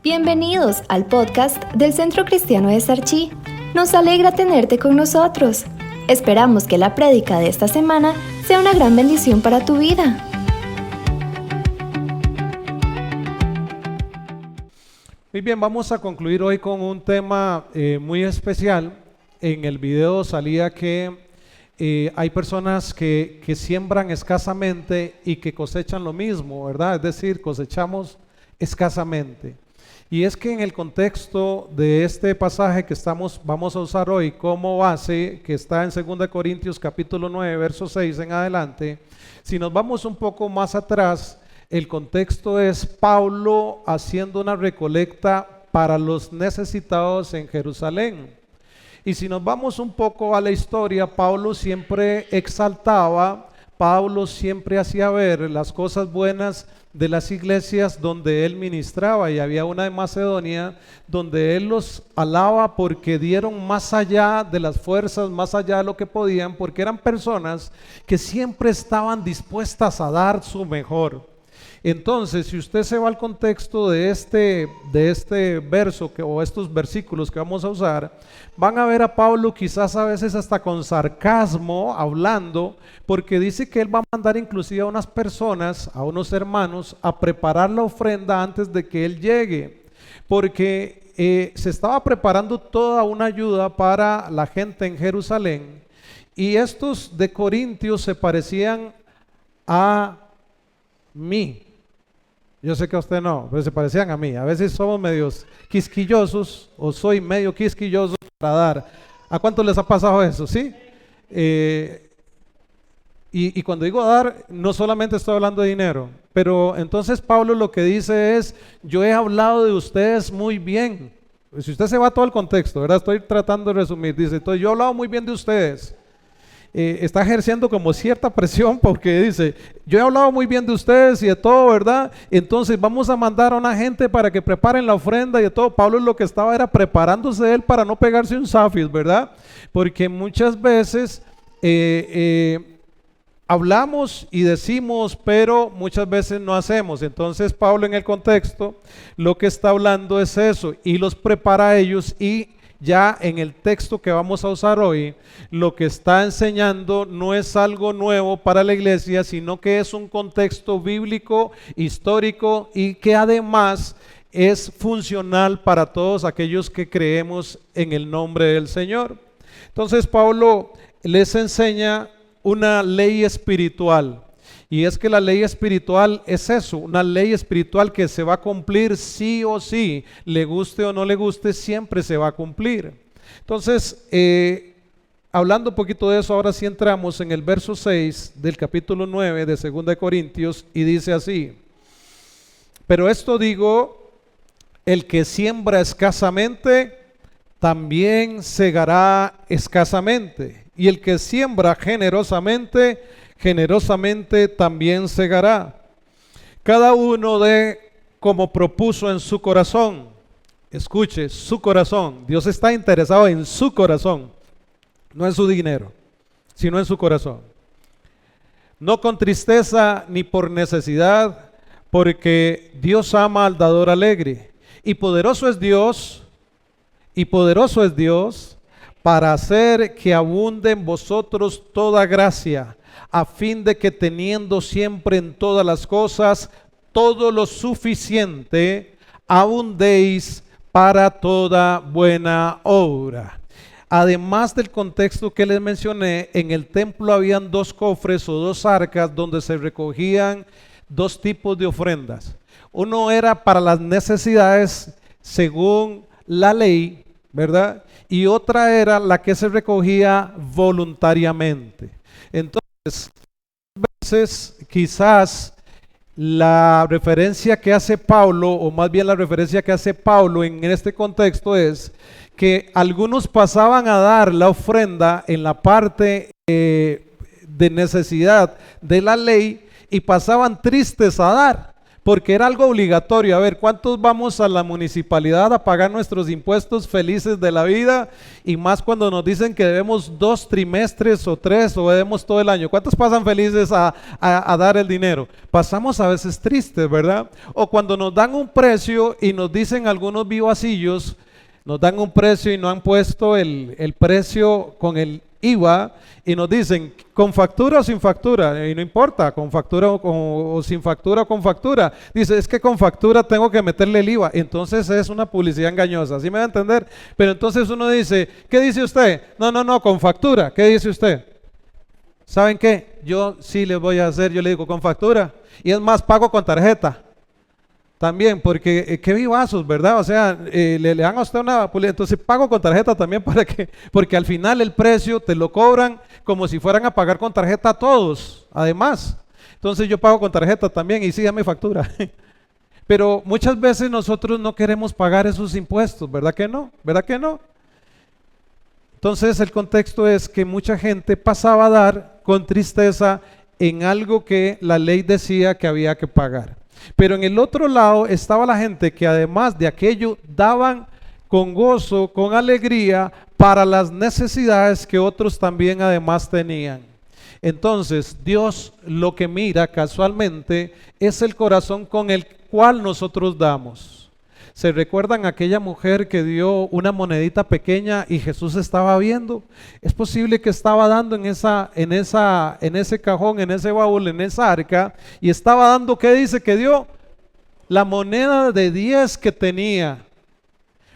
Bienvenidos al podcast del Centro Cristiano de Sarchí. Nos alegra tenerte con nosotros. Esperamos que la prédica de esta semana sea una gran bendición para tu vida. Muy bien, vamos a concluir hoy con un tema muy especial. En el video salía que hay personas que siembran escasamente y que cosechan lo mismo, ¿verdad? Es decir, cosechamos escasamente. Y es que en el contexto de este pasaje que vamos a usar hoy como base, que está en 2 Corintios capítulo 9, verso 6 en adelante, si nos vamos un poco más atrás, el contexto es Pablo haciendo una recolecta para los necesitados en Jerusalén. Y si nos vamos un poco a la historia, Pablo siempre exaltaba, Pablo siempre hacía ver las cosas buenas de las iglesias donde él ministraba, y había una de Macedonia donde él los alaba porque dieron más allá de las fuerzas, más allá de lo que podían, porque eran personas que siempre estaban dispuestas a dar su mejor. Entonces, si usted se va al contexto de este verso o estos versículos que vamos a usar, van a ver a Pablo quizás a veces hasta con sarcasmo hablando, porque dice que él va a mandar inclusive a unas personas, a unos hermanos, a preparar la ofrenda antes de que él llegue, porque se estaba preparando toda una ayuda para la gente en Jerusalén, y estos de Corintios se parecían a mí. Yo sé que a usted no, pero se parecían a mí. A veces somos medios quisquillosos, o soy medio quisquilloso para dar. ¿A cuántos les ha pasado eso? ¿Sí? Y cuando digo dar, no solamente estoy hablando de dinero, pero entonces Pablo lo que dice es: yo he hablado de ustedes muy bien. Si usted se va a todo el contexto, ¿verdad? Estoy tratando de resumir. Dice, entonces yo he hablado muy bien de ustedes. Está ejerciendo como cierta presión porque dice, yo he hablado muy bien de ustedes y de todo, ¿verdad? Entonces vamos a mandar a una gente para que preparen la ofrenda y de todo. Pablo lo que estaba era preparándose él para no pegarse un zafis, ¿verdad? Porque muchas veces hablamos y decimos, pero muchas veces no hacemos. Entonces Pablo en el contexto lo que está hablando es eso, y los prepara a ellos, y ya en el texto que vamos a usar hoy, lo que está enseñando no es algo nuevo para la iglesia, sino que es un contexto bíblico, histórico, y que además es funcional para todos aquellos que creemos en el nombre del Señor. Entonces Pablo les enseña una ley espiritual. Y es que la ley espiritual es eso, una ley espiritual que se va a cumplir sí o sí, le guste o no le guste, siempre se va a cumplir. Entonces, hablando un poquito de eso, ahora sí entramos en el verso 6 del capítulo 9 de 2 Corintios, y dice así: pero esto digo, el que siembra escasamente, también segará escasamente, y el que siembra generosamente, generosamente también segará. Cada uno dé como propuso en su corazón. Escuche, su corazón. Dios está interesado en su corazón, no en su dinero, sino en su corazón. No con tristeza ni por necesidad, porque Dios ama al dador alegre. Y poderoso es Dios para hacer que abunde en vosotros toda gracia, a fin de que teniendo siempre en todas las cosas todo lo suficiente, abundéis para toda buena obra. Además del contexto que les mencioné, en el templo habían 2 cofres o 2 arcas donde se recogían 2 tipos de ofrendas. Uno era para las necesidades según la ley, ¿verdad? Y otra era la que se recogía voluntariamente. Entonces, a veces quizás la referencia que hace Pablo, o más bien la referencia que hace Pablo en este contexto, es que algunos pasaban a dar la ofrenda en la parte de necesidad de la ley y pasaban tristes a dar, porque era algo obligatorio. A ver, ¿cuántos vamos a la municipalidad a pagar nuestros impuestos felices de la vida? Y más cuando nos dicen que debemos 2 trimestres o 3 o debemos todo el año. ¿Cuántos pasan felices a dar el dinero? Pasamos a veces tristes, ¿verdad? O cuando nos dan un precio y nos dicen algunos vivacillos, nos dan un precio y no han puesto el precio con el IVA y nos dicen con factura o sin factura, y no importa, con factura o sin factura o con factura. Dice, es que con factura tengo que meterle el IVA. Entonces es una publicidad engañosa, ¿sí me va a entender? Pero entonces uno dice, ¿qué dice usted? No, con factura. ¿Qué dice usted? ¿Saben qué? Yo sí les voy a hacer, yo le digo con factura. Y es más, pago con tarjeta. También, porque qué vivazos, ¿verdad? O sea, le dan a usted una publicidad, entonces pago con tarjeta también porque al final el precio te lo cobran como si fueran a pagar con tarjeta a todos, además. Entonces yo pago con tarjeta también y sí, dame factura. Pero muchas veces nosotros no queremos pagar esos impuestos, ¿verdad que no? ¿Verdad que no? Entonces el contexto es que mucha gente pasaba a dar con tristeza en algo que la ley decía que había que pagar. Pero en el otro lado estaba la gente que además de aquello daban con gozo, con alegría para las necesidades que otros también además tenían. Entonces Dios lo que mira casualmente es el corazón con el cual nosotros damos. ¿Se recuerdan aquella mujer que dio una monedita pequeña y Jesús estaba viendo? Es posible que estaba dando en ese cajón, en ese baúl, en esa arca, y estaba dando, ¿qué dice que dio? La moneda de 10 que tenía.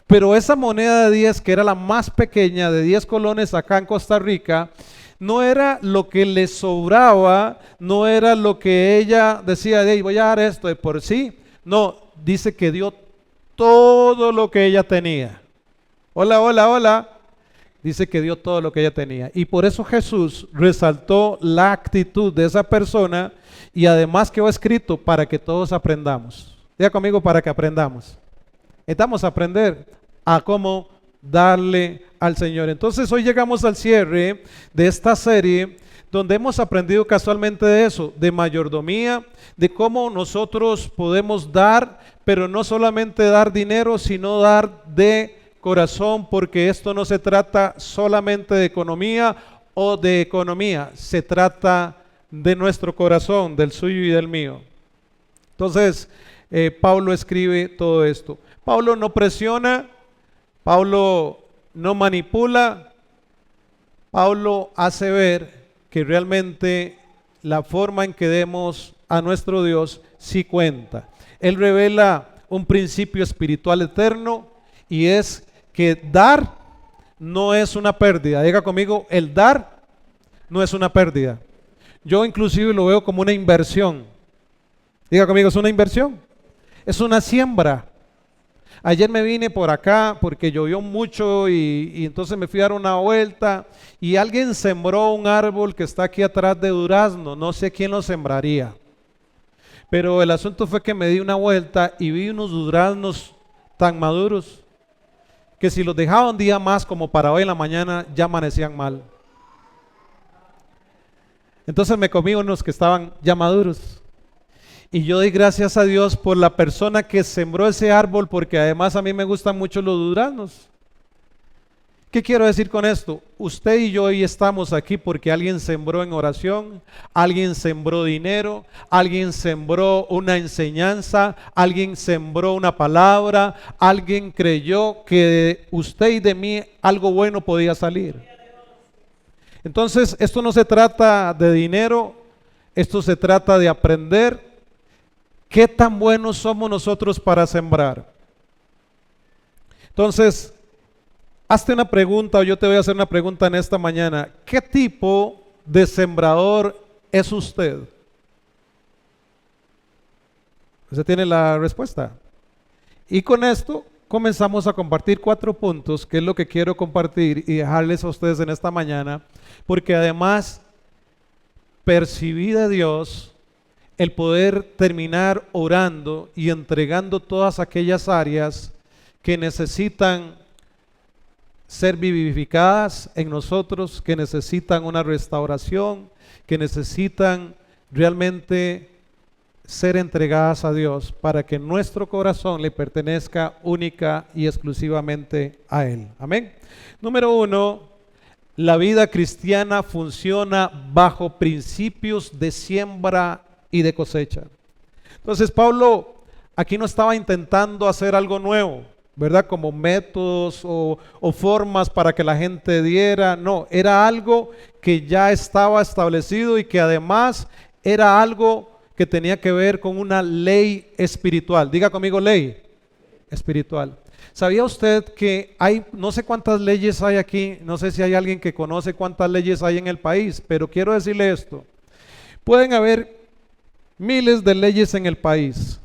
Pero esa moneda de 10, que era la más pequeña, de 10 colones acá en Costa Rica, no era lo que le sobraba, no era lo que ella decía, hey, voy a dar esto de por sí. No, dice que dio todo lo que ella tenía. Hola. Dice que dio todo lo que ella tenía. Y por eso Jesús resaltó la actitud de esa persona y además quedó escrito para que todos aprendamos. Diga conmigo, para que aprendamos. Necesitamos aprender a cómo darle al Señor. Entonces hoy llegamos al cierre de esta serie donde hemos aprendido casualmente de eso, de mayordomía, de cómo nosotros podemos dar, pero no solamente dar dinero, sino dar de corazón, porque esto no se trata solamente de economía o de economía, se trata de nuestro corazón, del suyo y del mío. Entonces, Pablo escribe todo esto. Pablo no presiona, Pablo no manipula, Pablo hace ver que realmente la forma en que demos a nuestro Dios sí cuenta. Él revela un principio espiritual eterno y es que dar no es una pérdida. Diga conmigo, el dar no es una pérdida. Yo inclusive lo veo como una inversión. Diga conmigo, es una inversión. Es una siembra. Ayer me vine por acá porque llovió mucho y entonces me fui a dar una vuelta y alguien sembró un árbol que está aquí atrás de durazno. No sé quién lo sembraría. Pero el asunto fue que me di una vuelta y vi unos duraznos tan maduros que si los dejaba un día más como para hoy en la mañana ya amanecían mal. Entonces me comí unos que estaban ya maduros. Y yo doy gracias a Dios por la persona que sembró ese árbol, porque además a mí me gustan mucho los duraznos. ¿Qué quiero decir con esto? Usted y yo hoy estamos aquí porque alguien sembró en oración, alguien sembró dinero, alguien sembró una enseñanza, alguien sembró una palabra, alguien creyó que de usted y de mí algo bueno podía salir. Entonces, esto no se trata de dinero, esto se trata de aprender qué tan buenos somos nosotros para sembrar. Entonces, hazte una pregunta o yo te voy a hacer una pregunta en esta mañana. ¿Qué tipo de sembrador es usted? ¿Usted tiene la respuesta? Y con esto comenzamos a compartir 4 puntos, que es lo que quiero compartir y dejarles a ustedes en esta mañana, porque además percibí de Dios el poder terminar orando y entregando todas aquellas áreas que necesitan ser vivificadas en nosotros, que necesitan una restauración, que necesitan realmente ser entregadas a Dios para que nuestro corazón le pertenezca única y exclusivamente a Él. Amén. Número 1, la vida cristiana funciona bajo principios de siembra y de cosecha. Entonces Pablo aquí no estaba intentando hacer algo nuevo, ¿verdad? Como métodos o formas para que la gente diera. No, era algo que ya estaba establecido y que además era algo que tenía que ver con una ley espiritual. Diga conmigo, ley espiritual. ¿Sabía usted que hay, no sé cuántas leyes hay aquí, no sé si hay alguien que conoce cuántas leyes hay en el país, pero quiero decirle esto. Pueden haber miles de leyes en el país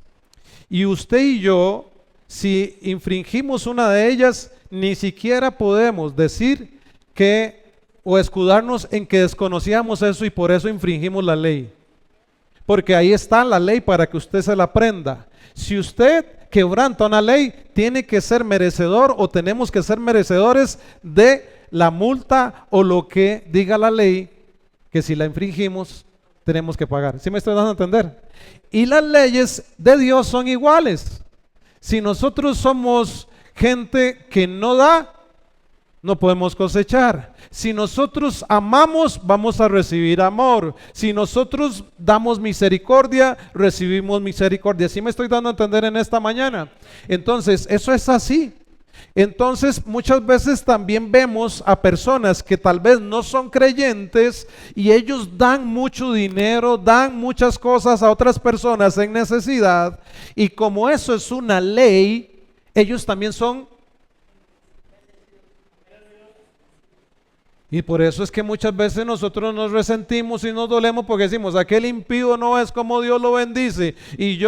y usted y yo, si infringimos una de ellas, ni siquiera podemos decir que o escudarnos en que desconocíamos eso y por eso infringimos la ley. Porque ahí está la ley para que usted se la aprenda. Si usted quebranta una ley, tiene que ser merecedor o tenemos que ser merecedores de la multa o lo que diga la ley, que si la infringimos tenemos que pagar. ¿Sí me estoy dando a entender? Y las leyes de Dios son iguales. Si nosotros somos gente que no da, no podemos cosechar. Si nosotros amamos, vamos a recibir amor. Si nosotros damos misericordia, recibimos misericordia. ¿Sí me estoy dando a entender en esta mañana? Entonces, eso es así. Entonces, muchas veces también vemos a personas que tal vez no son creyentes y ellos dan mucho dinero, dan muchas cosas a otras personas en necesidad, y como eso es una ley, ellos también son. Y por eso es que muchas veces nosotros nos resentimos y nos dolemos porque decimos, aquel impío no es como Dios lo bendice. Y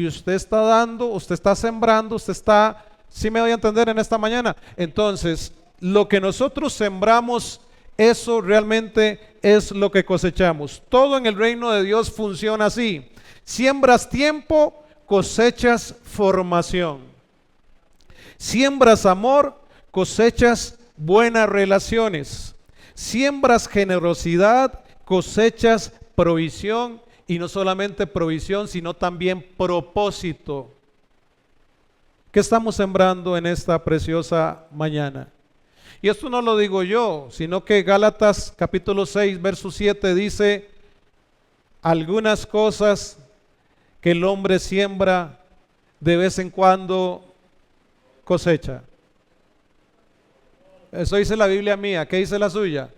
usted está dando, usted está sembrando, usted está, ¿sí me voy a entender en esta mañana? Entonces, lo que nosotros sembramos, eso realmente es lo que cosechamos. Todo en el reino de Dios funciona así. Siembras tiempo, cosechas formación. Siembras amor, cosechas buenas relaciones. Siembras generosidad, cosechas provisión, y no solamente provisión, sino también propósito. ¿Qué estamos sembrando en esta preciosa mañana? Y esto no lo digo yo, sino que Gálatas capítulo 6, verso 7 dice, algunas cosas que el hombre siembra, de vez en cuando cosecha. Eso dice la Biblia mía. ¿Qué dice la suya?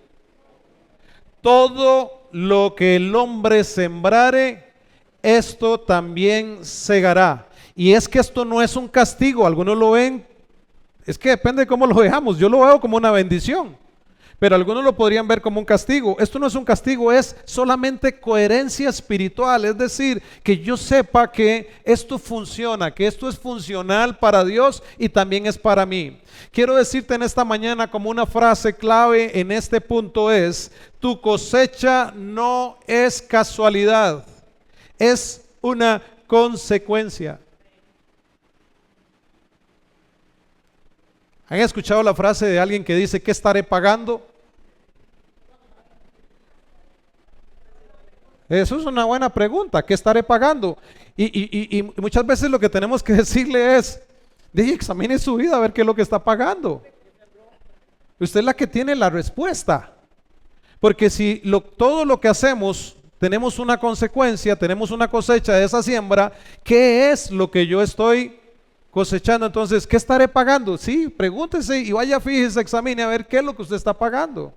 Todo lo que el hombre sembrare, esto también segará. Y es que esto no es un castigo. Algunos lo ven, es que depende de cómo lo veamos. Yo lo veo como una bendición, pero algunos lo podrían ver como un castigo. Esto no es un castigo, es solamente coherencia espiritual. Es decir, que yo sepa que esto funciona, que esto es funcional para Dios y también es para mí. Quiero decirte en esta mañana como una frase clave en este punto es, tu cosecha no es casualidad, es una consecuencia. ¿Han escuchado la frase de alguien que dice, ¿qué estaré pagando? Eso es una buena pregunta, ¿qué estaré pagando? Y muchas veces lo que tenemos que decirle es, examine su vida a ver qué es lo que está pagando. Usted es la que tiene la respuesta. Porque si todo lo que hacemos, tenemos una consecuencia, tenemos una cosecha de esa siembra, ¿qué es lo que yo estoy cosechando? Entonces, ¿qué estaré pagando? Sí, pregúntese y vaya, fíjese, examine a ver qué es lo que usted está pagando.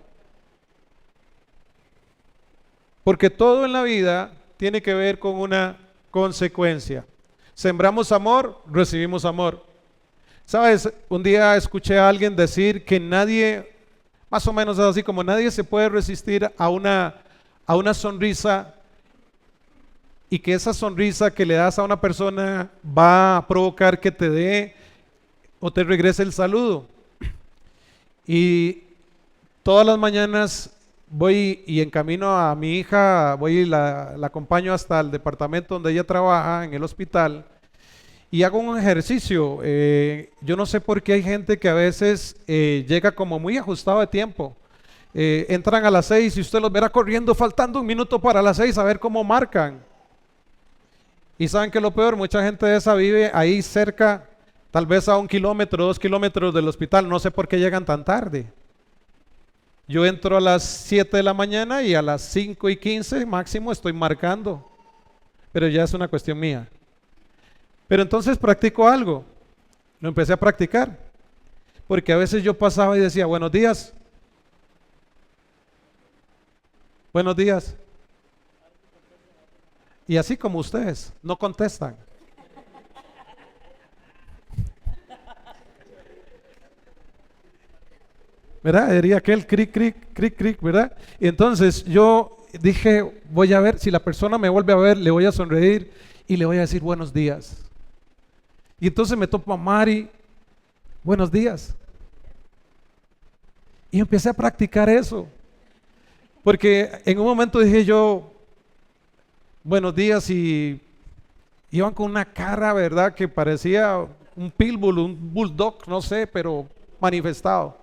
Porque todo en la vida tiene que ver con una consecuencia. Sembramos amor, recibimos amor. ¿Sabes? Un día escuché a alguien decir que nadie, más o menos así como nadie se puede resistir a una sonrisa, y que esa sonrisa que le das a una persona va a provocar que te dé o te regrese el saludo. Y todas las mañanas voy y en camino a mi hija, voy y la acompaño hasta el departamento donde ella trabaja, en el hospital, y hago un ejercicio. Yo no sé por qué hay gente que a veces llega como muy ajustado de tiempo. Entran a las 6 y usted los verá corriendo faltando un minuto para las 6 a ver cómo marcan. Y saben que lo peor, mucha gente de esa vive ahí cerca, tal vez a 1 kilómetro, 2 kilómetros del hospital. No sé por qué llegan tan tarde. Yo entro a las 7 de la mañana y a las 5:15 máximo estoy marcando. Pero ya es una cuestión mía. Pero entonces practico algo. Lo empecé a practicar. Porque a veces yo pasaba y decía, buenos días. Buenos días. Y así como ustedes, no contestan. ¿Verdad? Diría aquel cric, cric, cric, cric, ¿verdad? Y entonces yo dije, voy a ver, si la persona me vuelve a ver, le voy a sonreír y le voy a decir buenos días. Y entonces me topo a Mari, buenos días. Y empecé a practicar eso. Porque en un momento dije yo, buenos días, y iban con una cara, ¿verdad? Que parecía un pitbull, un bulldog, no sé, pero manifestado.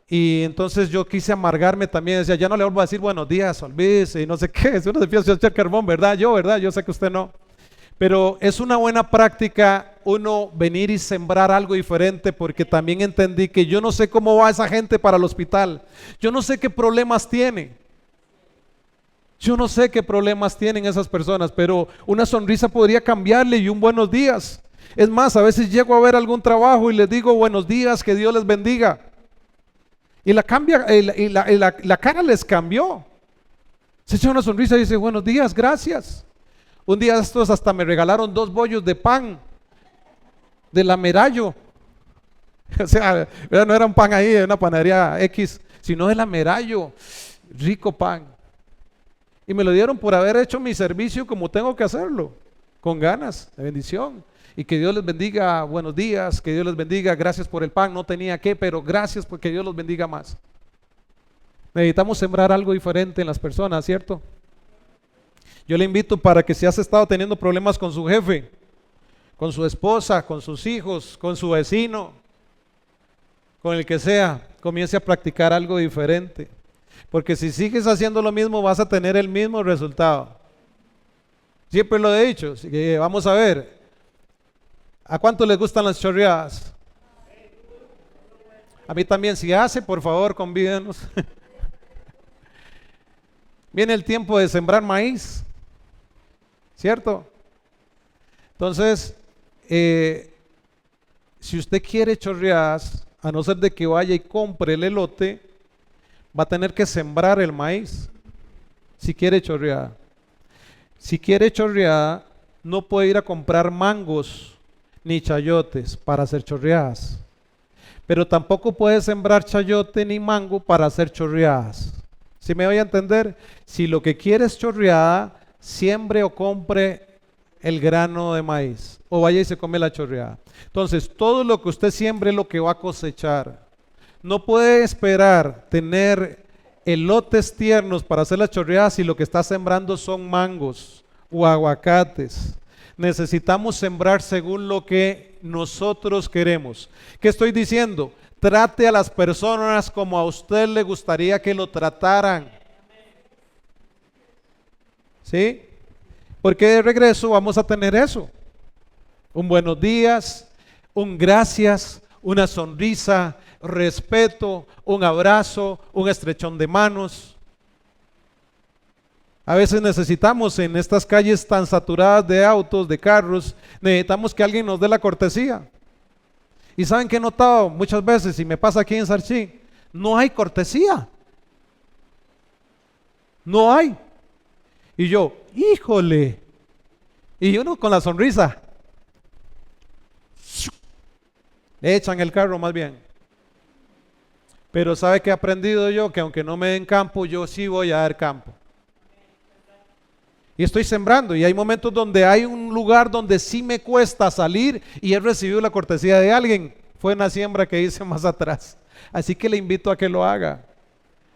Y entonces yo quise amargarme también, decía, ya no le vuelvo a decir buenos días, olvídese, y no sé qué, uno se empieza a echar carbón, ¿verdad? Yo sé que usted no. Pero es una buena práctica uno venir y sembrar algo diferente, porque también entendí que yo no sé cómo va esa gente para el hospital. Yo no sé qué problemas tiene. Yo no sé qué problemas tienen esas personas, pero una sonrisa podría cambiarle y un buenos días. Es más, a veces llego a ver algún trabajo y les digo buenos días, que Dios les bendiga. Y la cara les cambió. Se echa una sonrisa y dice buenos días, gracias. Un día estos hasta me regalaron 2 bollos de pan de la Merayo. O sea, no era un pan ahí de una panadería X, sino de la Merayo. Rico pan. Y me lo dieron por haber hecho mi servicio como tengo que hacerlo, con ganas, de bendición. Y que Dios les bendiga, buenos días, que Dios les bendiga, gracias por el pan, no tenía que, pero gracias porque Dios los bendiga más. Necesitamos sembrar algo diferente en las personas, ¿cierto? Yo le invito para que si has estado teniendo problemas con su jefe, con su esposa, con sus hijos, con su vecino, con el que sea, comience a practicar algo diferente. Porque si sigues haciendo lo mismo vas a tener el mismo resultado. Siempre lo he dicho, así que vamos a ver. ¿A cuánto les gustan las chorreadas? A mí también, si hace, por favor, convídenos. Viene el tiempo de sembrar maíz, ¿cierto? Entonces, si usted quiere chorreadas, a no ser de que vaya y compre el elote, va a tener que sembrar el maíz, si quiere chorreada. Si quiere chorreada, no puede ir a comprar mangos ni chayotes para hacer chorreadas, pero tampoco puede sembrar chayote ni mango para hacer chorreadas. ¿Sí me voy a entender? Si lo que quiere es chorreada, siembre o compre el grano de maíz o vaya y se come la chorreada. Entonces, todo lo que usted siembre es lo que va a cosechar. No puede esperar tener elotes tiernos para hacer las chorreadas si lo que está sembrando son mangos o aguacates. Necesitamos sembrar según lo que nosotros queremos. ¿Qué estoy diciendo? Trate a las personas como a usted le gustaría que lo trataran. ¿Sí? Porque de regreso vamos a tener eso. Un buenos días, un gracias, una sonrisa, respeto, un abrazo, un estrechón de manos. A veces necesitamos en estas calles tan saturadas de autos, de carros, necesitamos que alguien nos dé la cortesía. Y ¿saben qué he notado muchas veces? Y me pasa aquí en Sarchí, no hay cortesía. No hay. Y yo, híjole. Y uno con la sonrisa. Le echan el carro más bien. Pero ¿sabe qué he aprendido yo? Que aunque no me den campo, yo sí voy a dar campo. Y estoy sembrando, y hay momentos donde hay un lugar donde sí me cuesta salir y he recibido la cortesía de alguien. Fue una siembra que hice más atrás. Así que le invito a que lo haga.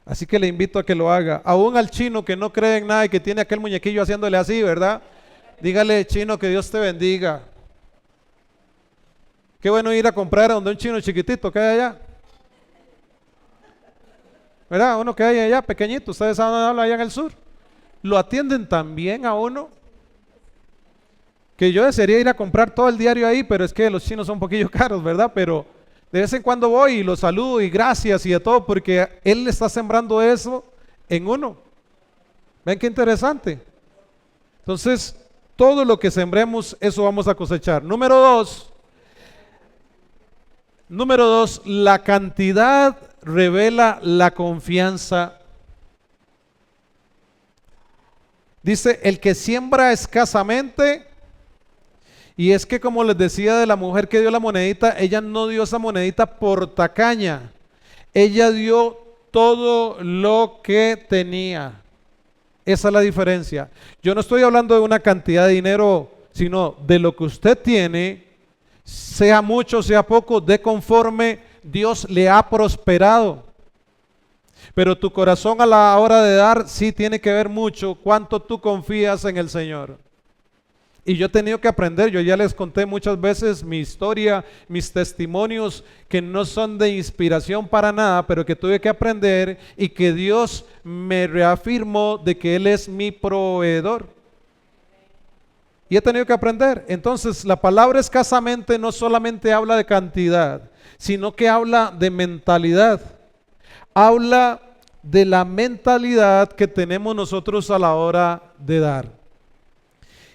Así que le invito a que lo haga. Aún al chino que no cree en nada y que tiene aquel muñequillo haciéndole así, ¿verdad? Dígale, chino, que Dios te bendiga. Qué bueno ir a comprar a donde un chino chiquitito que hay allá. ¿Verdad? Uno que hay allá, pequeñito. Ustedes saben dónde habla allá en el sur. Lo atienden tan bien a uno. que yo desearía ir a comprar todo el diario ahí, pero es que los chinos son un poquillo caros, ¿verdad? Pero de vez en cuando voy y los saludo y gracias y de todo, porque Él está sembrando eso en uno. ¿Ven qué interesante? Entonces, todo lo que sembremos, eso vamos a cosechar. Número dos, la cantidad revela la confianza. Dice, el que siembra escasamente, y es que como les decía de la mujer que dio la monedita, ella no dio esa monedita por tacaña, ella dio todo lo que tenía. Esa es la diferencia. Yo no estoy hablando de una cantidad de dinero, sino de lo que usted tiene, sea mucho, sea poco, de conforme Dios le ha prosperado. Pero tu corazón a la hora de dar sí tiene que ver mucho cuánto tú confías en el Señor. Y yo he tenido que aprender, yo ya les conté muchas veces mi historia, mis testimonios que no son de inspiración para nada, pero que tuve que aprender y que Dios me reafirmó de que Él es mi proveedor. Y he tenido que aprender. Entonces la palabra escasamente no solamente habla de cantidad, sino que habla de mentalidad. Habla de la mentalidad que tenemos nosotros a la hora de dar.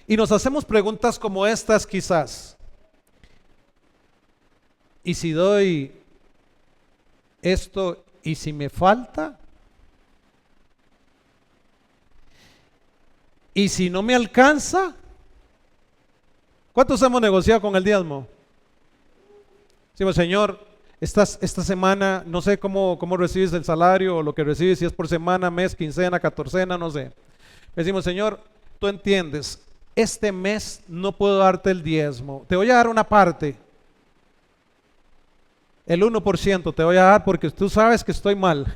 Y nos hacemos preguntas como estas quizás. ¿Y si doy esto y si me falta? ¿Y si no me alcanza? ¿Cuántos hemos negociado con el diezmo? Decimos, Señor, esta semana no sé cómo recibes el salario o lo que recibes, si es por semana, mes, quincena, catorcena, no sé. Decimos, Señor, tú entiendes, este mes no puedo darte el diezmo, te voy a dar una parte, el 1% te voy a dar porque tú sabes que estoy mal.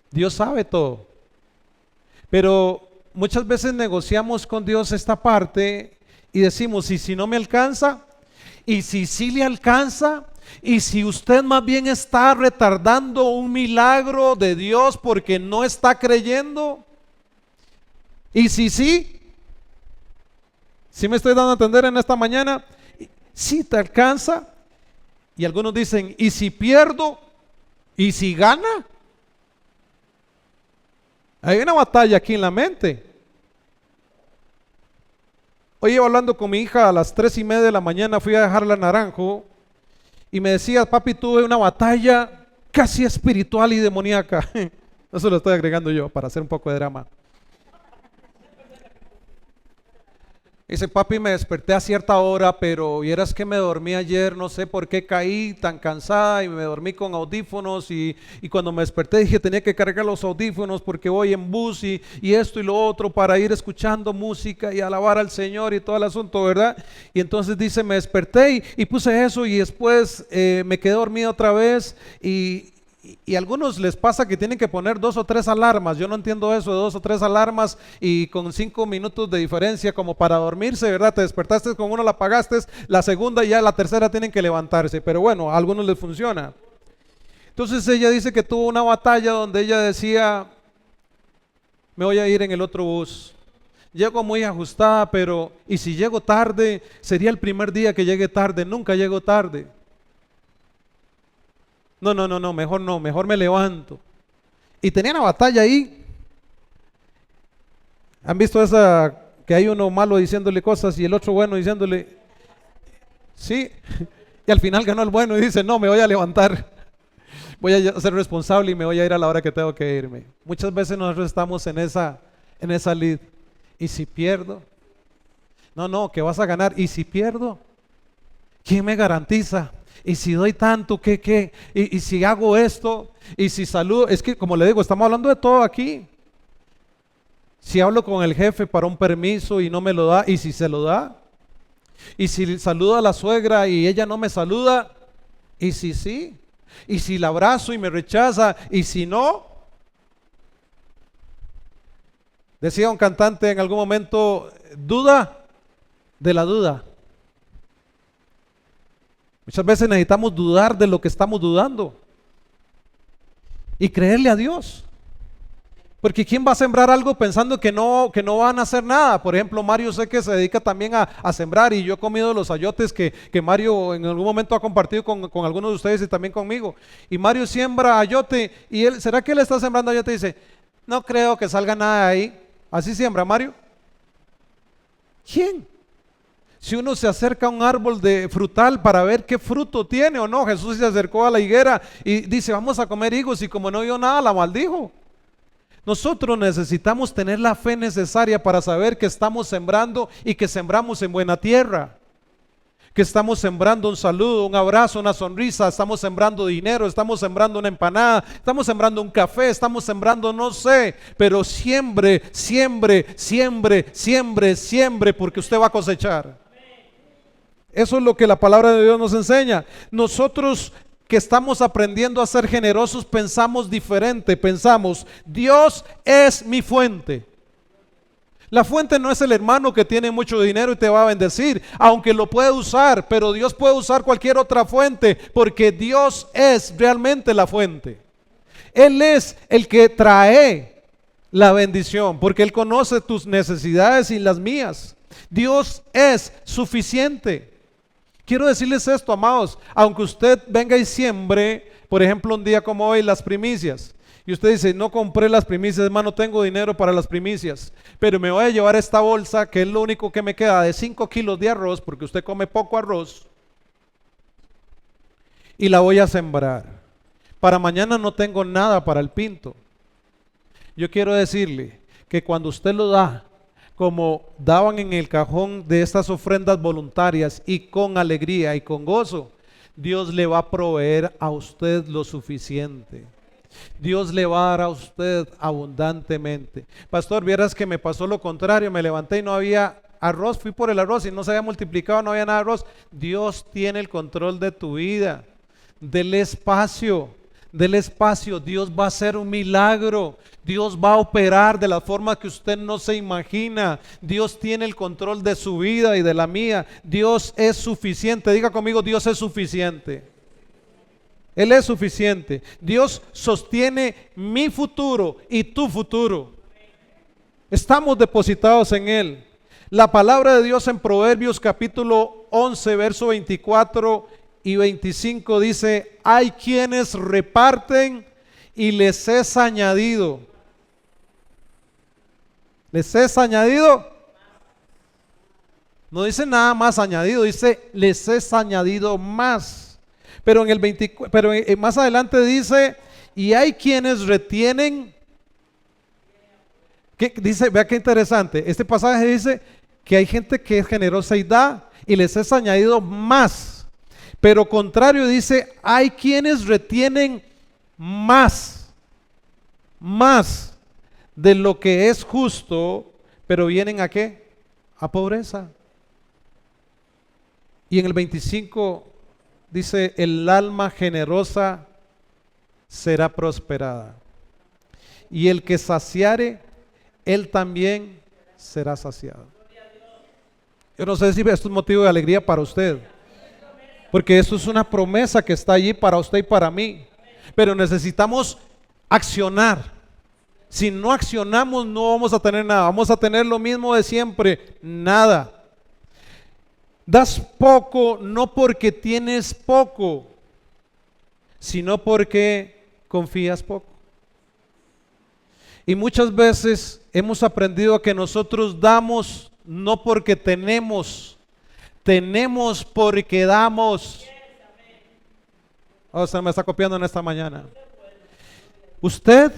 Dios sabe todo, pero muchas veces negociamos con Dios esta parte y decimos, ¿y si no me alcanza? ¿Y si sí le alcanza? ¿Y si usted más bien está retardando un milagro de Dios porque no está creyendo? ¿Y si sí? ¿Sí me estoy dando a entender en esta mañana? ¿Sí te alcanza? Y algunos dicen, ¿y si pierdo? ¿Y si gana? Hay una batalla aquí en la mente. Hoy iba hablando con mi hija a las 3:30 de la mañana, fui a dejarla a Naranjo y me decía, papi, tuve una batalla casi espiritual y demoníaca. Eso lo estoy agregando yo para hacer un poco de drama. Dice, papi, me desperté a cierta hora, pero vieras que me dormí ayer, no sé por qué caí tan cansada y me dormí con audífonos y cuando me desperté dije, tenía que cargar los audífonos porque voy en bus y esto y lo otro para ir escuchando música y alabar al Señor y todo el asunto, ¿verdad? Y entonces dice, me desperté y puse eso y después me quedé dormido otra vez y a algunos les pasa que tienen que poner 2 o 3 alarmas. Yo no entiendo eso de 2 o 3 alarmas y con 5 minutos de diferencia como para dormirse, ¿verdad? Te despertaste con una, la apagaste, la segunda y ya la tercera tienen que levantarse. Pero bueno, a algunos les funciona. Entonces ella dice que tuvo una batalla donde ella decía, me voy a ir en el otro bus. Llego muy ajustada, pero ¿y si llego tarde? Sería el primer día que llegue tarde, nunca llego tarde. No, mejor me levanto. Y tenía una batalla ahí. ¿Han visto esa que hay uno malo diciéndole cosas y el otro bueno diciéndole? Sí. Y al final ganó el bueno y dice, no, me voy a levantar. Voy a ser responsable y me voy a ir a la hora que tengo que irme. Muchas veces nosotros estamos en esa lid. ¿Y si pierdo? No, que vas a ganar. ¿Y si pierdo? ¿Quién me garantiza? Y si doy tanto, ¿qué? Y si hago esto, y si saludo, es que como le digo, estamos hablando de todo aquí. Si hablo con el jefe para un permiso y no me lo da, y si se lo da, y si saludo a la suegra y ella no me saluda, y si sí, y si la abrazo y me rechaza, y si no. Decía un cantante en algún momento, duda de la duda. Muchas veces necesitamos dudar de lo que estamos dudando y creerle a Dios. Porque ¿quién va a sembrar algo pensando que no van a hacer nada? Por ejemplo, Mario sé que se dedica también a sembrar, y yo he comido los ayotes que Mario en algún momento ha compartido con algunos de ustedes y también conmigo. Y Mario siembra ayote, y ¿será que él está sembrando ayote? Y dice, no creo que salga nada de ahí. ¿Así siembra Mario? ¿Quién? Si uno se acerca a un árbol de frutal para ver qué fruto tiene o no, Jesús se acercó a la higuera y dice, vamos a comer higos, y como no vio nada, la maldijo. Nosotros necesitamos tener la fe necesaria para saber que estamos sembrando y que sembramos en buena tierra, que estamos sembrando un saludo, un abrazo, una sonrisa, estamos sembrando dinero, estamos sembrando una empanada, estamos sembrando un café, estamos sembrando no sé, pero siembre, siembre, siembre, siembre, siembre, porque usted va a cosechar. Eso es lo que la palabra de Dios nos enseña. Nosotros que estamos aprendiendo a ser generosos pensamos diferente, pensamos, Dios es mi fuente. La fuente no es el hermano que tiene mucho dinero y te va a bendecir, aunque lo puede usar, pero Dios puede usar cualquier otra fuente, porque Dios es realmente la fuente. Él es el que trae la bendición, porque Él conoce tus necesidades y las mías. Dios es suficiente. Quiero decirles esto, amados, aunque usted venga y siembre, por ejemplo, un día como hoy, las primicias, y usted dice, no compré las primicias, hermano, tengo dinero para las primicias, pero me voy a llevar esta bolsa, que es lo único que me queda, de 5 kilos de arroz, porque usted come poco arroz, y la voy a sembrar. Para mañana no tengo nada para el pinto. Yo quiero decirle que cuando usted lo da, como daban en el cajón de estas ofrendas voluntarias, y con alegría y con gozo, Dios le va a proveer a usted lo suficiente. Dios le va a dar a usted abundantemente. Pastor, vieras que me pasó lo contrario, me levanté y no había arroz, fui por el arroz y no se había multiplicado, no había nada de arroz. Dios tiene el control de tu vida. Dele espacio, Dios va a hacer un milagro. Dios va a operar de la forma que usted no se imagina. Dios tiene el control de su vida y de la mía. Dios es suficiente. Diga conmigo, Dios es suficiente. Él es suficiente. Dios sostiene mi futuro y tu futuro. Estamos depositados en Él. La palabra de Dios en Proverbios capítulo 11, verso 24 y 25 dice, hay quienes reparten y les es añadido. ¿Les es añadido? No dice nada más añadido, dice les es añadido más. Pero en el 24, más adelante dice, y hay quienes retienen. ¿Qué dice? Vea qué interesante. Este pasaje dice que hay gente que es generosa y da, y les es añadido más. Pero contrario dice, hay quienes retienen más de lo que es justo, pero vienen ¿a qué? A pobreza. Y en el 25 dice, el alma generosa será prosperada, y el que saciare, él también será saciado. Yo no sé si esto es motivo de alegría para usted, porque esto es una promesa que está allí para usted y para mí, pero necesitamos accionar. Si no accionamos, no vamos a tener nada, vamos a tener lo mismo de siempre, nada. Das poco no porque tienes poco, sino porque confías poco. Y muchas veces hemos aprendido a que nosotros damos no porque tenemos porque damos. Oh, se me está copiando en esta mañana. Usted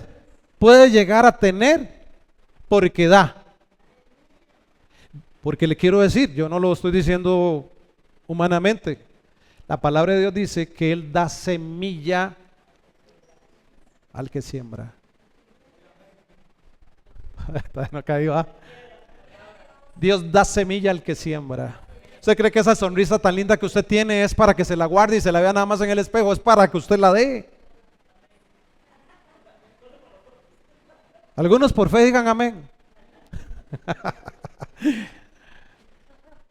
puede llegar a tener porque da. Porque le quiero decir, yo no lo estoy diciendo humanamente. La palabra de Dios dice que Él da semilla al que siembra. No caí, ¿va? Dios da semilla al que siembra. ¿Usted cree que esa sonrisa tan linda que usted tiene es para que se la guarde y se la vea nada más en el espejo? Es para que usted la dé. Algunos por fe digan amén.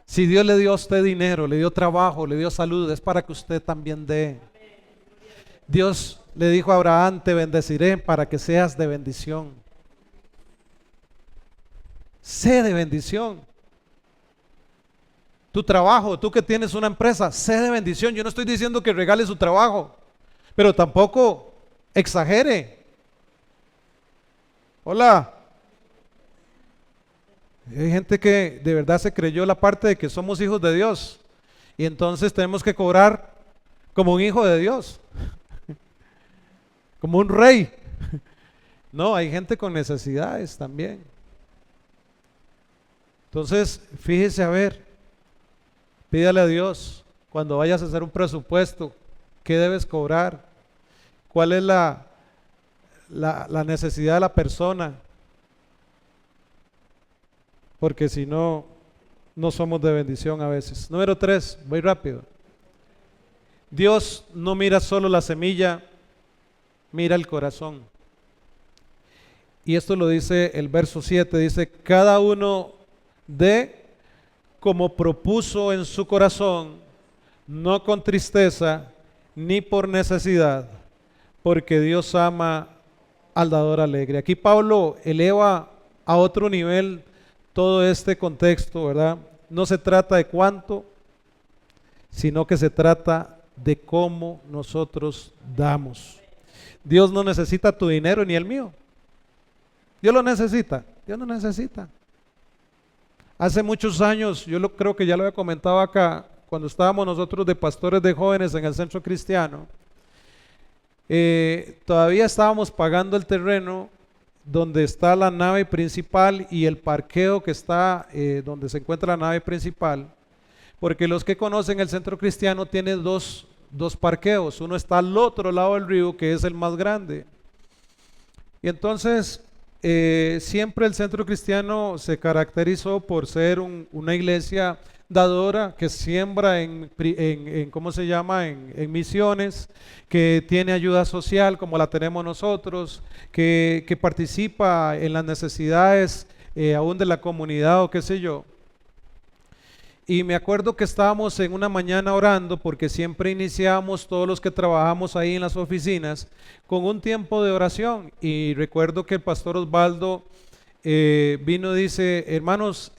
Si Dios le dio a usted dinero, le dio trabajo, le dio salud, es para que usted también dé. Dios le dijo a Abraham, te bendeciré para que seas de bendición. sé de bendición. Tu trabajo, tú que tienes una empresa, sé de bendición. Yo no estoy diciendo que regale su trabajo, pero tampoco exagere. Hola. Hay gente que de verdad se creyó la parte de que somos hijos de Dios y entonces tenemos que cobrar como un hijo de Dios, como un rey. No, hay gente con necesidades también. Entonces, fíjese a ver, pídale a Dios cuando vayas a hacer un presupuesto, ¿qué debes cobrar? ¿Cuál es la necesidad de la persona? Porque si no, no somos de bendición a veces. Número 3, voy rápido. Dios no mira solo la semilla, mira el corazón. Y esto lo dice el verso 7, dice, cada uno dé como propuso en su corazón, no con tristeza ni por necesidad, porque Dios ama al dador alegre. Aquí Pablo eleva a otro nivel todo este contexto, ¿verdad? No se trata de cuánto, sino que se trata de cómo nosotros damos. Dios no necesita tu dinero ni el mío. Dios lo necesita, Dios no necesita. Hace muchos años, creo que ya lo había comentado acá, cuando estábamos nosotros de pastores de jóvenes en el centro cristiano, todavía estábamos pagando el terreno donde está la nave principal y el parqueo que está donde se encuentra la nave principal, porque los que conocen el centro cristiano tiene dos parqueos, uno está al otro lado del río que es el más grande. Y entonces siempre el centro cristiano se caracterizó por ser una iglesia dadora que siembra ¿cómo se llama? En misiones, que tiene ayuda social como la tenemos nosotros, que participa en las necesidades aún de la comunidad o qué sé yo. Y me acuerdo que estábamos en una mañana orando porque siempre iniciamos todos los que trabajamos ahí en las oficinas con un tiempo de oración. Y recuerdo que el pastor Osvaldo vino y dice, hermanos,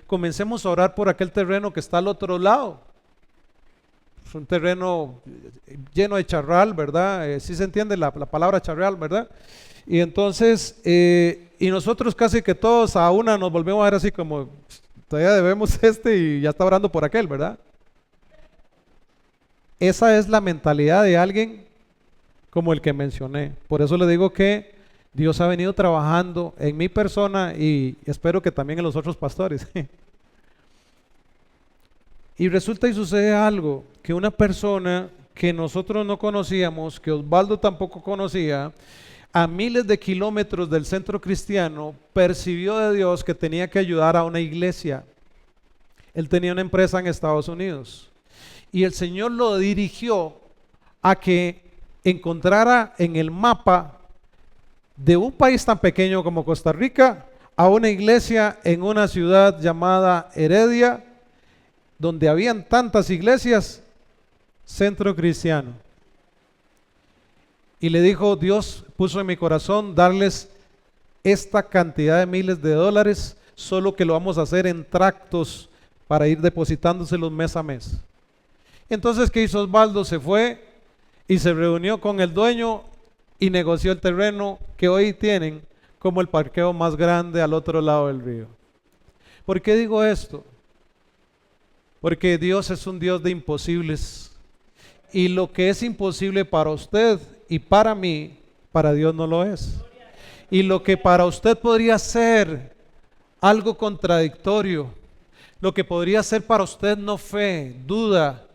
comencemos a orar por aquel terreno que está al otro lado. Es un terreno lleno de charral, ¿verdad? Sí se entiende la palabra charral, ¿verdad? Y entonces, y nosotros casi que todos a una nos volvemos a ver así como, todavía debemos y ya está orando por aquel, ¿verdad? Esa es la mentalidad de alguien como el que mencioné. Por eso le digo que Dios ha venido trabajando en mi persona y espero que también en los otros pastores. Y resulta y sucede algo, que una persona que nosotros no conocíamos, que Osvaldo tampoco conocía, a miles de kilómetros del centro cristiano, percibió de Dios que tenía que ayudar a una iglesia. Él tenía una empresa en Estados Unidos y el Señor lo dirigió a que encontrara en el mapa de un país tan pequeño como Costa Rica a una iglesia en una ciudad llamada Heredia, donde habían tantas iglesias, centro cristiano. Y le dijo, Dios puso en mi corazón darles esta cantidad de miles de dólares, solo que lo vamos a hacer en tractos para ir depositándoselos mes a mes. Entonces, ¿qué hizo Osvaldo? Se fue y se reunió con el dueño y negoció el terreno que hoy tienen como el parqueo más grande al otro lado del río. ¿Por qué digo esto? Porque Dios es un Dios de imposibles. Y lo que es imposible para usted y para mí, para Dios no lo es. Y lo que para usted podría ser algo contradictorio, lo que podría ser para usted no fe, duda,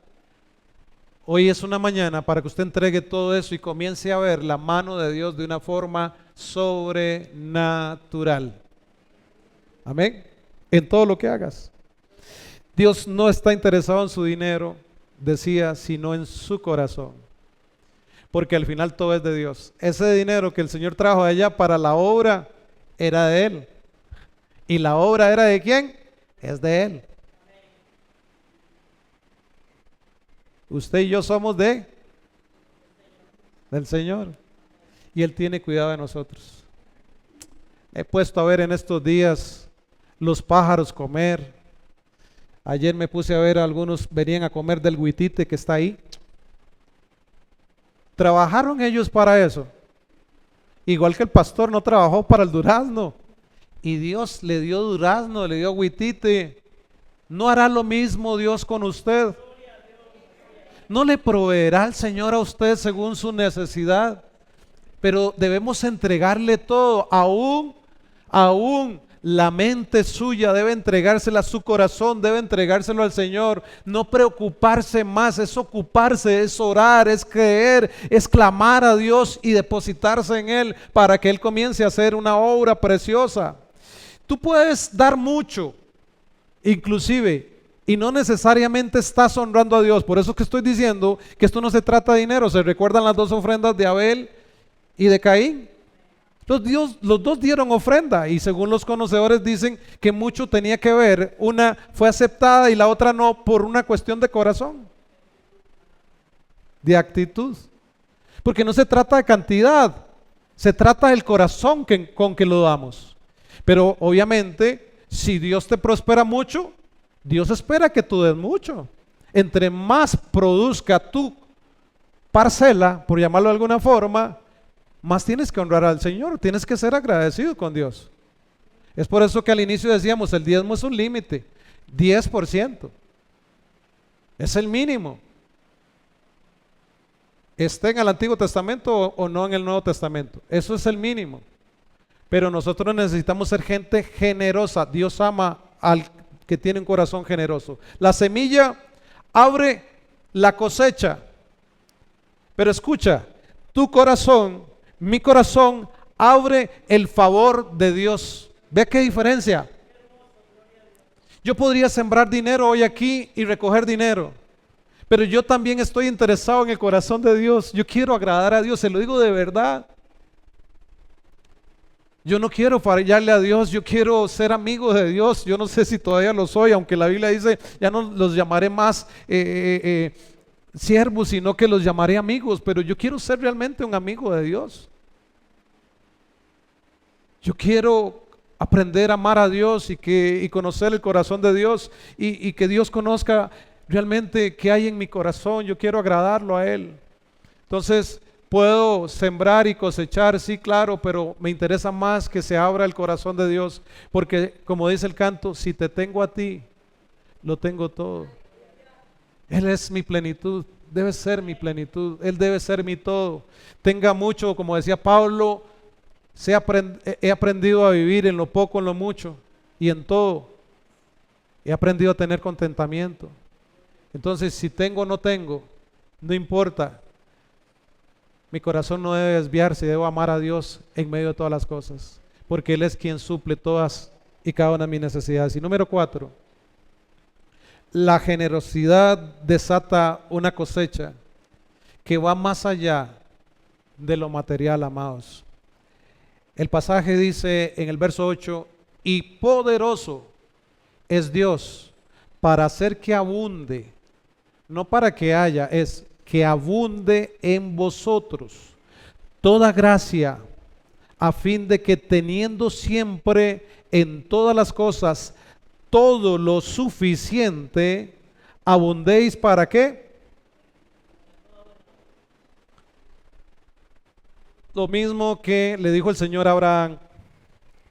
hoy es una mañana para que usted entregue todo eso y comience a ver la mano de Dios de una forma sobrenatural. Amén. En todo lo que hagas. Dios no está interesado en su dinero, decía, sino en su corazón. Porque al final todo es de Dios. Ese dinero que el Señor trajo allá para la obra era de Él. ¿Y la obra era de quién? Es de Él. Usted y yo somos del Señor. Y Él tiene cuidado de nosotros. He puesto a ver en estos días los pájaros comer. Ayer me puse a ver, algunos venían a comer del huitite que está ahí. Trabajaron ellos para eso. Igual que el pastor no trabajó para el durazno. Y Dios le dio durazno, le dio huitite. ¿No hará lo mismo Dios con usted? ¿No le proveerá el Señor a usted según su necesidad? Pero debemos entregarle todo, aún la mente suya debe entregársela, su corazón debe entregárselo al Señor. No preocuparse más, es ocuparse, es orar, es creer, es clamar a Dios y depositarse en Él para que Él comience a hacer una obra preciosa. Tú puedes dar mucho, inclusive, y no necesariamente estás honrando a Dios. Por eso es que estoy diciendo que esto no se trata de dinero. ¿Se recuerdan las dos ofrendas de Abel y de Caín? Los dos dieron ofrenda, y según los conocedores dicen que mucho tenía que ver. Una fue aceptada y la otra no, por una cuestión de corazón, de actitud. Porque no se trata de cantidad, se trata del corazón con que lo damos. Pero obviamente, si Dios te prospera mucho, Dios espera que tú des mucho. Entre más produzca tu parcela, por llamarlo de alguna forma, más tienes que honrar al Señor, tienes que ser agradecido con Dios. Es por eso que al inicio decíamos, el diezmo es un límite, 10%. Es el mínimo. Esté en el Antiguo Testamento o no en el Nuevo Testamento. Eso es el mínimo. Pero nosotros necesitamos ser gente generosa. Dios ama al que tiene un corazón generoso. La semilla abre la cosecha. Pero escucha, tu corazón, mi corazón, abre el favor de Dios. ¿Ve qué diferencia? Yo podría sembrar dinero hoy aquí y recoger dinero, pero yo también estoy interesado en el corazón de Dios. Yo quiero agradar a Dios, se lo digo de verdad. Yo no quiero fallarle a Dios, yo quiero ser amigo de Dios. Yo no sé si todavía lo soy, aunque la Biblia dice, ya no los llamaré más siervos, sino que los llamaré amigos, pero yo quiero ser realmente un amigo de Dios. Yo quiero aprender a amar a Dios y conocer el corazón de Dios y que Dios conozca realmente qué hay en mi corazón. Yo quiero agradarlo a Él. Entonces, puedo sembrar y cosechar, sí, claro, pero me interesa más que se abra el corazón de Dios, porque como dice el canto, si te tengo a ti, lo tengo todo. Él es mi plenitud, debe ser mi plenitud, Él debe ser mi todo. Tenga mucho, como decía Pablo, he aprendido a vivir en lo poco, en lo mucho y en todo. He aprendido a tener contentamiento. Entonces, si tengo o no tengo, no importa. Mi corazón no debe desviarse, debo amar a Dios en medio de todas las cosas, porque Él es quien suple todas y cada una de mis necesidades. Y número 4, la generosidad desata una cosecha que va más allá de lo material, amados. El pasaje dice en el verso 8, y poderoso es Dios para hacer que abunde, no para que haya, es que abunde en vosotros toda gracia, a fin de que teniendo siempre en todas las cosas todo lo suficiente, abundéis. ¿Para qué? Lo mismo que le dijo el Señor a Abraham,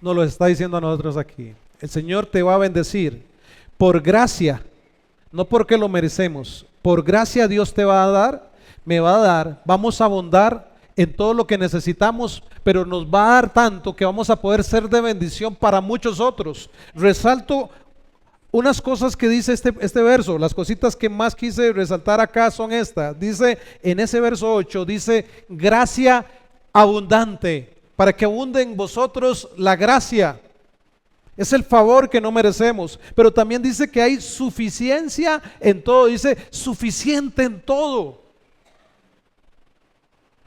nos lo está diciendo a nosotros aquí. El Señor te va a bendecir por gracia, no porque lo merecemos. Por gracia Dios te va a dar, me va a dar, vamos a abundar en todo lo que necesitamos, pero nos va a dar tanto que vamos a poder ser de bendición para muchos otros. Resalto unas cosas que dice este verso, las cositas que más quise resaltar acá son estas. Dice en ese verso 8, dice gracia abundante, para que abunde en vosotros la gracia. Es el favor que no merecemos, pero también dice que hay suficiencia en todo, dice suficiente en todo.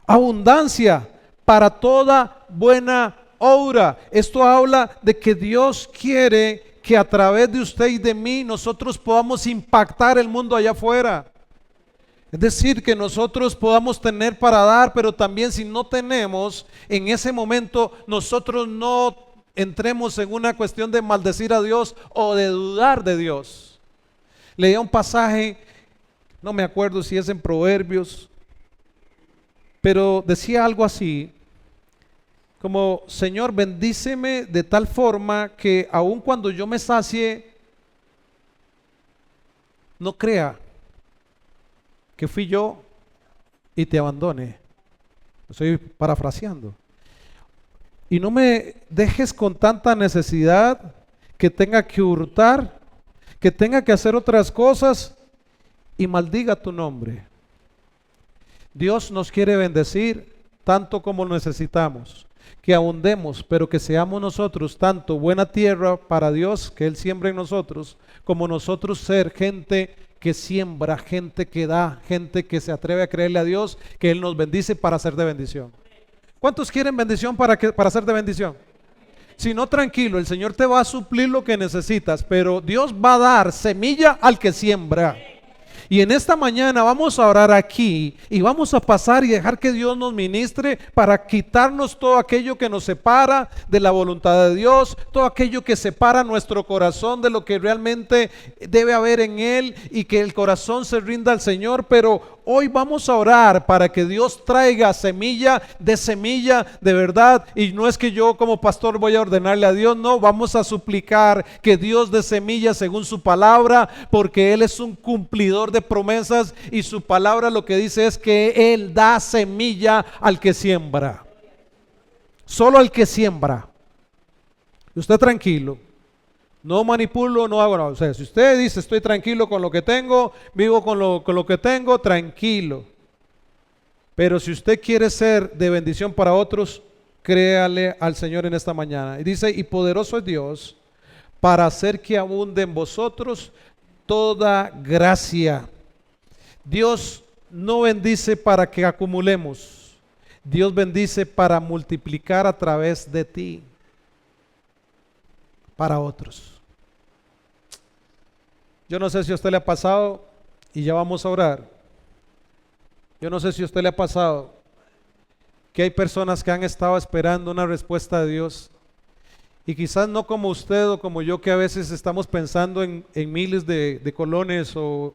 Abundancia para toda buena obra. Esto habla de que Dios quiere que a través de usted y de mí nosotros podamos impactar el mundo allá afuera. Es decir, que nosotros podamos tener para dar, pero también si no tenemos, en ese momento nosotros no entremos en una cuestión de maldecir a Dios o de dudar de Dios. Leía un pasaje, no me acuerdo si es en Proverbios, pero decía algo así, como: Señor, bendíceme de tal forma que aun cuando yo me sacie, no crea que fui yo y te abandone. Estoy parafraseando. Y no me dejes con tanta necesidad que tenga que hurtar, que tenga que hacer otras cosas y maldiga tu nombre. Dios nos quiere bendecir tanto como necesitamos, que abundemos, pero que seamos nosotros tanto buena tierra para Dios, que Él siembra en nosotros, como nosotros ser gente que siembra, gente que da, gente que se atreve a creerle a Dios, que Él nos bendice para ser de bendición. ¿Cuántos quieren bendición para ser de bendición? Si no, tranquilo, el Señor te va a suplir lo que necesitas, pero Dios va a dar semilla al que siembra. Y en esta mañana vamos a orar aquí y vamos a pasar y dejar que Dios nos ministre para quitarnos todo aquello que nos separa de la voluntad de Dios, todo aquello que separa nuestro corazón de lo que realmente debe haber en Él, y que el corazón se rinda al Señor. Pero hoy vamos a orar para que Dios traiga semilla de verdad. Y no es que yo como pastor voy a ordenarle a Dios, no, vamos a suplicar que Dios dé semilla según su palabra, porque Él es un cumplidor de promesas y su palabra lo que dice es que Él da semilla al que siembra. Solo al que siembra. Y usted tranquilo. No manipulo, no hago nada. O sea, si usted dice estoy tranquilo con lo que tengo, vivo con lo que tengo, tranquilo. Pero si usted quiere ser de bendición para otros, créale al Señor en esta mañana. Y dice: y poderoso es Dios para hacer que abunde en vosotros toda gracia. Dios no bendice para que acumulemos. Dios bendice para multiplicar a través de ti para otros. Yo no sé si a usted le ha pasado, y ya vamos a orar. Yo no sé si a usted le ha pasado que hay personas que han estado esperando una respuesta de Dios, y quizás no como usted o como yo, que a veces estamos pensando en miles de colones o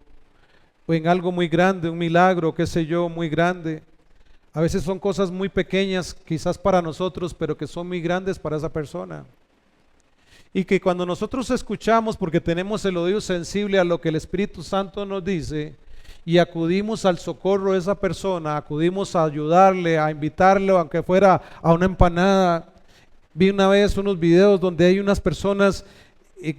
en algo muy grande, un milagro, qué sé yo, muy grande. A veces son cosas muy pequeñas quizás para nosotros, pero que son muy grandes para esa persona. Y que cuando nosotros escuchamos, porque tenemos el oído sensible a lo que el Espíritu Santo nos dice, y acudimos al socorro de esa persona, acudimos a ayudarle, a invitarle, aunque fuera a una empanada. Vi una vez unos videos donde hay unas personas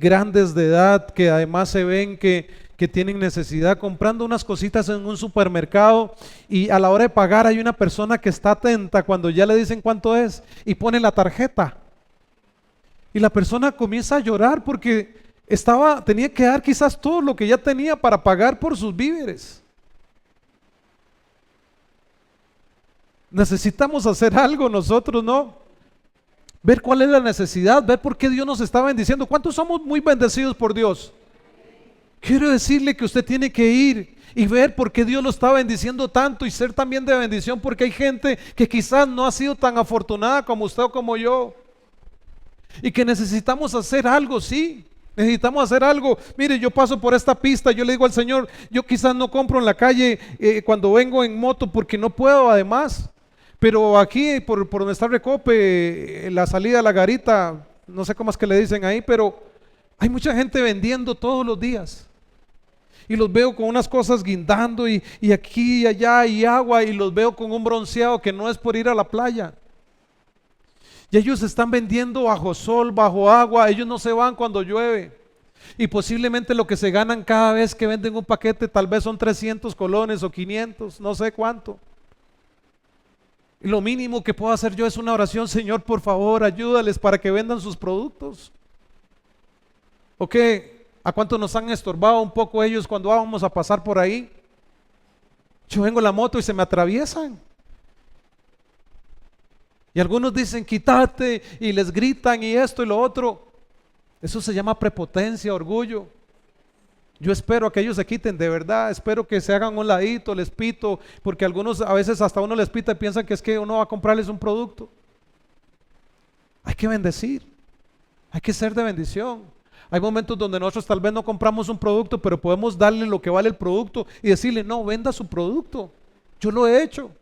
grandes de edad que además se ven que tienen necesidad, comprando unas cositas en un supermercado, y a la hora de pagar hay una persona que está atenta cuando ya le dicen cuánto es y pone la tarjeta. Y la persona comienza a llorar porque tenía que dar quizás todo lo que ya tenía para pagar por sus víveres. Necesitamos hacer algo nosotros, ¿no? Ver cuál es la necesidad, ver por qué Dios nos está bendiciendo. ¿Cuántos somos muy bendecidos por Dios? Quiero decirle que usted tiene que ir y ver por qué Dios lo está bendiciendo tanto, y ser también de bendición, porque hay gente que quizás no ha sido tan afortunada como usted o como yo. Y que necesitamos hacer algo, sí, necesitamos hacer algo. Mire, yo paso por esta pista, yo le digo al Señor, yo quizás no compro en la calle cuando vengo en moto porque no puedo además, pero aquí por donde está Recope, la salida a la garita, no sé cómo es que le dicen ahí, pero hay mucha gente vendiendo todos los días. Y los veo con unas cosas guindando y aquí y allá y agua, y los veo con un bronceado que no es por ir a la playa. Y ellos están vendiendo bajo sol, bajo agua, ellos no se van cuando llueve. Y posiblemente lo que se ganan cada vez que venden un paquete tal vez son 300 colones o 500, no sé cuánto. Y lo mínimo que puedo hacer yo es una oración: Señor, por favor, ayúdales para que vendan sus productos. ¿O qué? ¿A cuánto nos han estorbado un poco ellos cuando vamos a pasar por ahí? Yo vengo en la moto y se me atraviesan. Y algunos dicen quítate, y les gritan y esto y lo otro. Eso se llama prepotencia, orgullo. Yo espero a que ellos se quiten, de verdad, espero que se hagan un ladito, les pito, porque algunos a veces hasta uno les pita y piensan que es que uno va a comprarles un producto. Hay que bendecir. Hay que ser de bendición. Hay momentos donde nosotros tal vez no compramos un producto, pero podemos darle lo que vale el producto y decirle, no, venda su producto. Yo lo he hecho.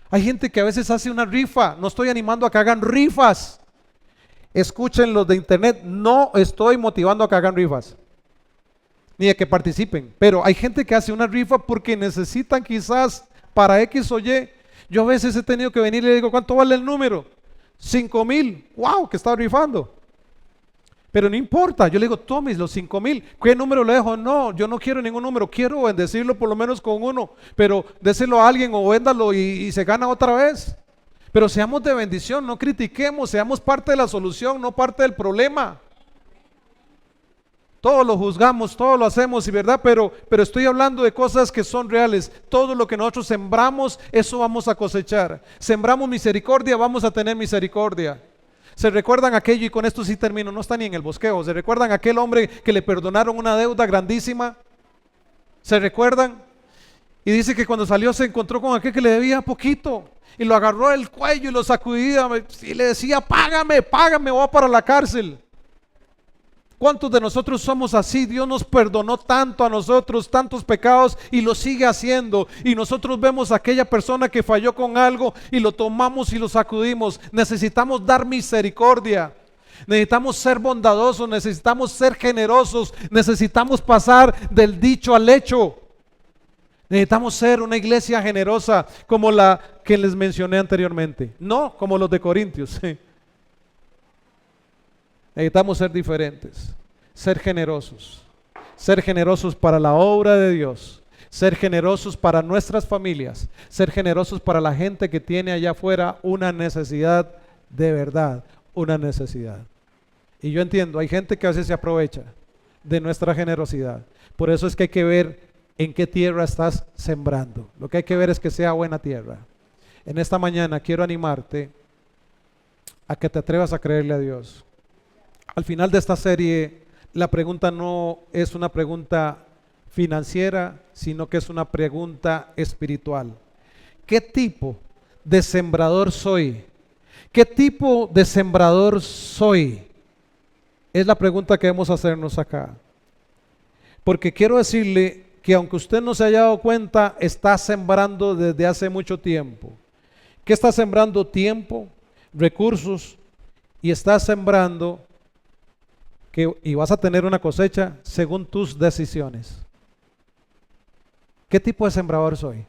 Hay gente que a veces hace una rifa. No estoy animando a que hagan rifas. Escuchen los de internet. No estoy motivando a que hagan rifas, ni a que participen. Pero hay gente que hace una rifa porque necesitan quizás para X o Y. Yo a veces he tenido que venir y le digo, ¿cuánto vale el número? 5,000. ¡Wow! Que está rifando. Pero no importa, yo le digo, tome los 5,000. ¿Qué número le dejo? No, yo no quiero ningún número, quiero bendecirlo por lo menos con uno, pero déselo a alguien o véndalo y se gana otra vez. Pero seamos de bendición, no critiquemos, seamos parte de la solución, no parte del problema. Todo lo juzgamos, todo lo hacemos, y verdad, pero estoy hablando de cosas que son reales. Todo lo que nosotros sembramos, eso vamos a cosechar. Sembramos misericordia, vamos a tener misericordia. ¿Se recuerdan aquello? Y con esto sí termino, no está ni en el bosquejo. ¿Se recuerdan aquel hombre que le perdonaron una deuda grandísima? ¿Se recuerdan? Y dice que cuando salió se encontró con aquel que le debía poquito y lo agarró del cuello y lo sacudía y le decía, págame, págame, voy para la cárcel. ¿Cuántos de nosotros somos así? Dios nos perdonó tanto a nosotros, tantos pecados, y lo sigue haciendo. Y nosotros vemos a aquella persona que falló con algo y lo tomamos y lo sacudimos. Necesitamos dar misericordia. Necesitamos ser bondadosos, necesitamos ser generosos, necesitamos pasar del dicho al hecho. Necesitamos ser una iglesia generosa como la que les mencioné anteriormente. No como los de Corintios. Necesitamos ser diferentes, ser generosos para la obra de Dios, ser generosos para nuestras familias, ser generosos para la gente que tiene allá afuera una necesidad de verdad, una necesidad. Y yo entiendo, hay gente que a veces se aprovecha de nuestra generosidad. Por eso es que hay que ver en qué tierra estás sembrando. Lo que hay que ver es que sea buena tierra. En esta mañana quiero animarte a que te atrevas a creerle a Dios. Al final de esta serie, la pregunta no es una pregunta financiera, sino que es una pregunta espiritual. ¿Qué tipo de sembrador soy? ¿Qué tipo de sembrador soy? Es la pregunta que debemos hacernos acá. Porque quiero decirle que aunque usted no se haya dado cuenta, está sembrando desde hace mucho tiempo. ¿Qué está sembrando? Tiempo, recursos, y está sembrando y vas a tener una cosecha según tus decisiones. ¿Qué tipo de sembrador soy?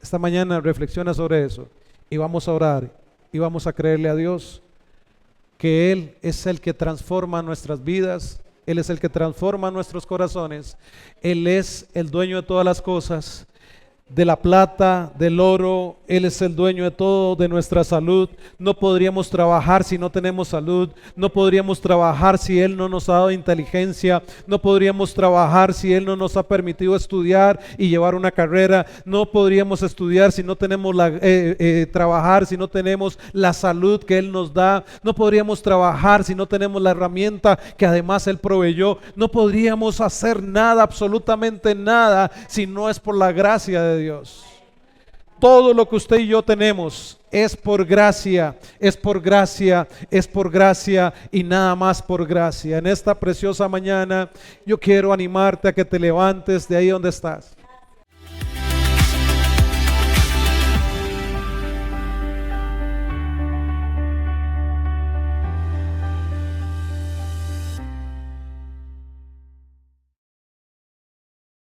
Esta mañana reflexiona sobre eso y vamos a orar y vamos a creerle a Dios que Él es el que transforma nuestras vidas, Él es el que transforma nuestros corazones, Él es el dueño de todas las cosas, de la plata, del oro. Él es el dueño de todo, de nuestra salud. No podríamos trabajar si no tenemos salud. No podríamos trabajar si Él no nos ha dado inteligencia. No podríamos trabajar si Él no nos ha permitido estudiar y llevar una carrera. No podríamos estudiar si no tenemos trabajar si no tenemos la salud que Él nos da. No podríamos trabajar si no tenemos la herramienta que además Él proveyó. No podríamos hacer nada, absolutamente nada, si no es por la gracia de Dios. Todo lo que usted y yo tenemos es por gracia, es por gracia, es por gracia y nada más por gracia. En esta preciosa mañana yo quiero animarte a que te levantes de ahí donde estás.